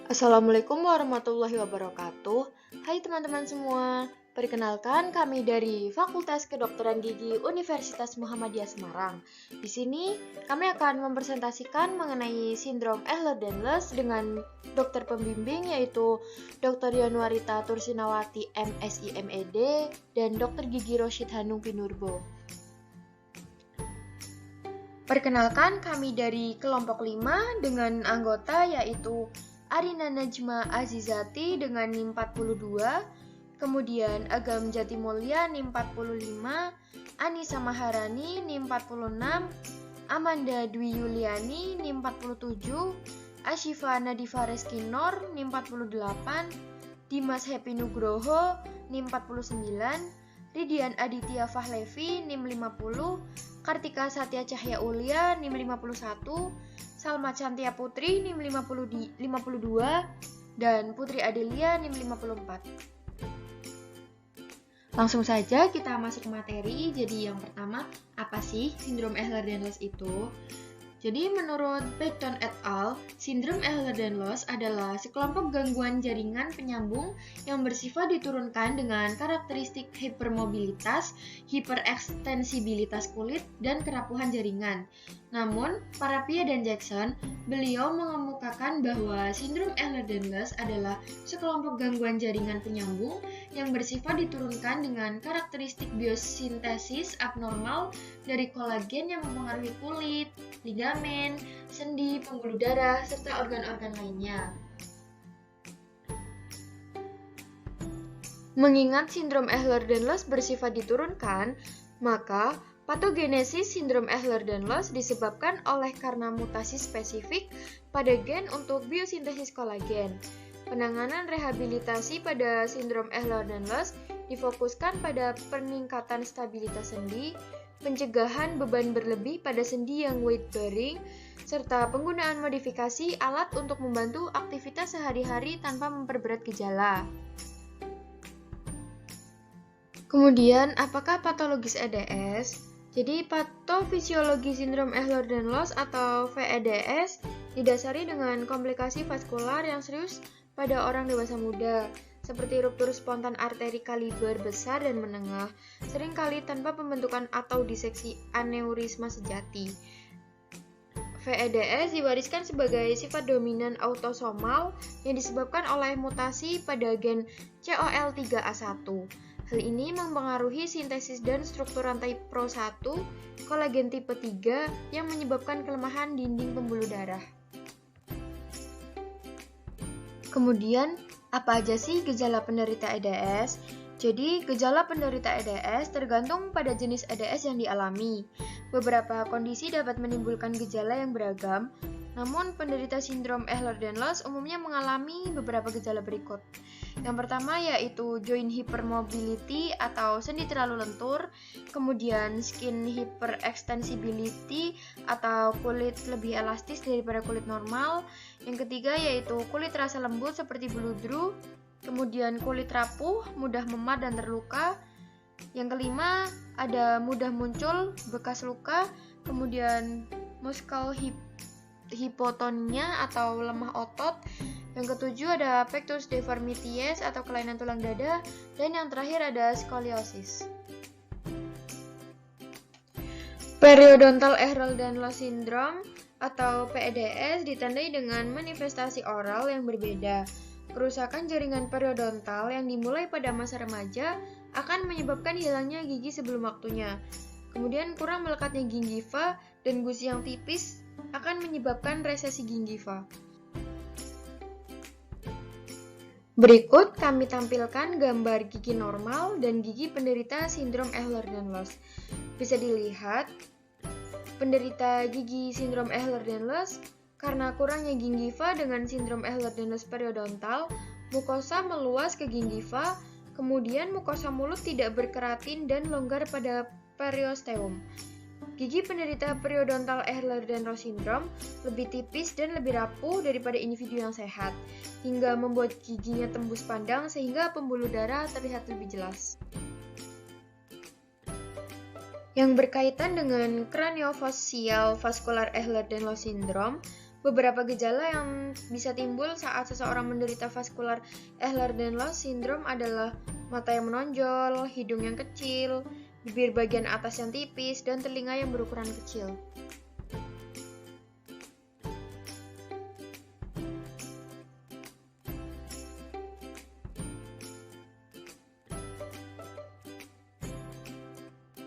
Assalamualaikum warahmatullahi wabarakatuh. Hai teman-teman semua, perkenalkan kami dari Fakultas Kedokteran Gigi Universitas Muhammadiyah Semarang. Di sini kami akan mempresentasikan mengenai sindrom Ehlers-Danlos dengan dokter pembimbing yaitu Dr. Yanuarita Tursinawati MSI MED dan Dr. Gigi Rosyid Hanung Pinurbo. Perkenalkan kami dari kelompok 5 dengan anggota yaitu Arina Najma Azizati dengan NIM 42, kemudian Agam Jatimulya NIM 45, Anissa Maharani NIM 46, Amanda Dwi Yuliani NIM 47, Ashifa Nadifa Reskinor NIM 48, Dimas Happy Nugroho NIM 49, Ridian Aditya Fahlevi NIM 50, Kartika Satya Cahya Ulia NIM 51, Salma Cantia Putri NIM 52, dan Putri Adelia NIM 54. Langsung saja kita masuk materi. Jadi yang pertama, apa sih sindrom Ehlers-Danlos itu? Jadi menurut Beckton et al., sindrom Ehlers-Danlos adalah sekelompok gangguan jaringan penyambung yang bersifat diturunkan dengan karakteristik hipermobilitas, hiperekstensibilitas kulit, dan kerapuhan jaringan. Namun, para Pia dan Jackson, beliau mengemukakan bahwa sindrom Ehlers-Danlos adalah sekelompok gangguan jaringan penyambung yang bersifat diturunkan dengan karakteristik biosintesis abnormal dari kolagen yang mempengaruhi kulit, ligamen, sendi, pembuluh darah, serta organ-organ lainnya. Mengingat sindrom Ehlers-Danlos bersifat diturunkan, maka patogenesis sindrom Ehlers-Danlos disebabkan karena mutasi spesifik pada gen untuk biosintesis kolagen. Penanganan rehabilitasi pada sindrom Ehlers-Danlos difokuskan pada peningkatan stabilitas sendi, pencegahan beban berlebih pada sendi yang weight bearing, serta penggunaan modifikasi alat untuk membantu aktivitas sehari-hari tanpa memperberat gejala. Kemudian, apakah patologis EDS? Jadi, patofisiologi sindrom Ehlers-Danlos atau VEDS didasari dengan komplikasi vaskular yang serius pada orang dewasa muda, seperti ruptur spontan arteri kaliber besar dan menengah, seringkali tanpa pembentukan atau diseksi aneurisma sejati. VEDS diwariskan sebagai sifat dominan autosomal yang disebabkan oleh mutasi pada gen COL3A1. Hal ini mempengaruhi sintesis dan struktur rantai Pro1, kolagen tipe 3 yang menyebabkan kelemahan dinding pembuluh darah. Kemudian, apa aja sih gejala penderita EDS? Jadi, gejala penderita EDS tergantung pada jenis EDS yang dialami. Beberapa kondisi dapat menimbulkan gejala yang beragam, namun penderita sindrom Ehlers-Danlos umumnya mengalami beberapa gejala berikut. Yang pertama yaitu joint hypermobility atau sendi terlalu lentur, kemudian skin hyperextensibility atau kulit lebih elastis daripada kulit normal. Yang ketiga yaitu kulit terasa lembut seperti bludru, kemudian kulit rapuh, mudah memar dan terluka. Yang kelima ada mudah muncul bekas luka, kemudian muscle hipotonia atau lemah otot. Yang ketujuh ada pectus deformities atau kelainan tulang dada, dan yang terakhir ada skoliosis. Periodontal Ehlers-Danlos syndrome atau PEDS ditandai dengan manifestasi oral yang berbeda. Kerusakan jaringan periodontal yang dimulai pada masa remaja akan menyebabkan hilangnya gigi sebelum waktunya. Kemudian kurang melekatnya gingiva dan gusi yang tipis akan menyebabkan resesi gingiva. Berikut kami tampilkan gambar gigi normal dan gigi penderita sindrom Ehlers-Danlos. Bisa dilihat, penderita gigi sindrom Ehlers-Danlos karena kurangnya gingiva dengan sindrom Ehlers-Danlos periodontal, mukosa meluas ke gingiva, kemudian mukosa mulut tidak berkeratin dan longgar pada periosteum. Gigi penderita periodontal Ehlers-Danlos syndrome lebih tipis dan lebih rapuh daripada individu yang sehat, hingga membuat giginya tembus pandang sehingga pembuluh darah terlihat lebih jelas. Yang berkaitan dengan craniofacial vascular Ehlers-Danlos syndrome, Beberapa gejala yang bisa timbul saat seseorang menderita vascular Ehlers-Danlos syndrome adalah mata yang menonjol, hidung yang kecil, bibir bagian atas yang tipis, dan telinga yang berukuran kecil.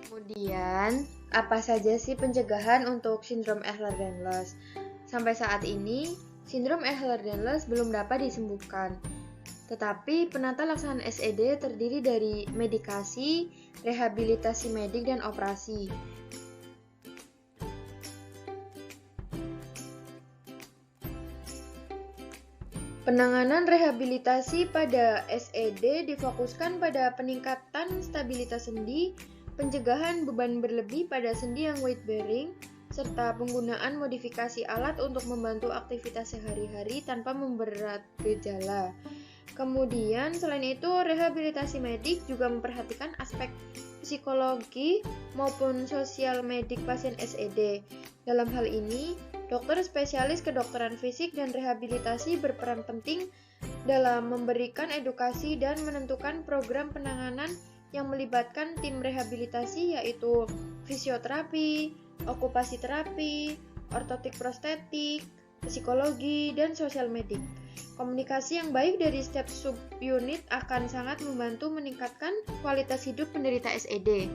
Kemudian, apa saja sih pencegahan untuk sindrom Ehlers-Danlos? Sampai saat ini, sindrom Ehlers-Danlos belum dapat disembuhkan. Tetapi penata laksanaan SED terdiri dari medikasi, rehabilitasi medik, dan operasi. Penanganan rehabilitasi pada SED difokuskan pada peningkatan stabilitas sendi, pencegahan beban berlebih pada sendi yang weight bearing, serta penggunaan modifikasi alat untuk membantu aktivitas sehari-hari tanpa memberat gejala. Kemudian, selain itu, rehabilitasi medik juga memperhatikan aspek psikologi maupun sosial medik pasien SED. Dalam hal ini, dokter spesialis kedokteran fisik dan rehabilitasi berperan penting dalam memberikan edukasi dan menentukan program penanganan yang melibatkan tim rehabilitasi yaitu fisioterapi, okupasi terapi, ortotik prostetik, psikologi, dan sosial medik. Komunikasi yang baik dari setiap subunit akan sangat membantu meningkatkan kualitas hidup penderita SED.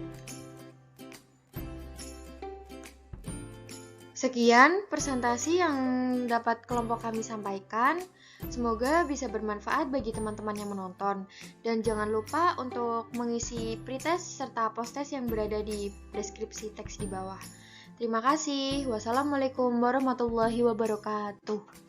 Sekian presentasi yang dapat kelompok kami sampaikan. Semoga bisa bermanfaat bagi teman-teman yang menonton. Dan jangan lupa untuk mengisi pretest serta post-test yang berada di deskripsi teks di bawah. Terima kasih. Wassalamualaikum warahmatullahi wabarakatuh.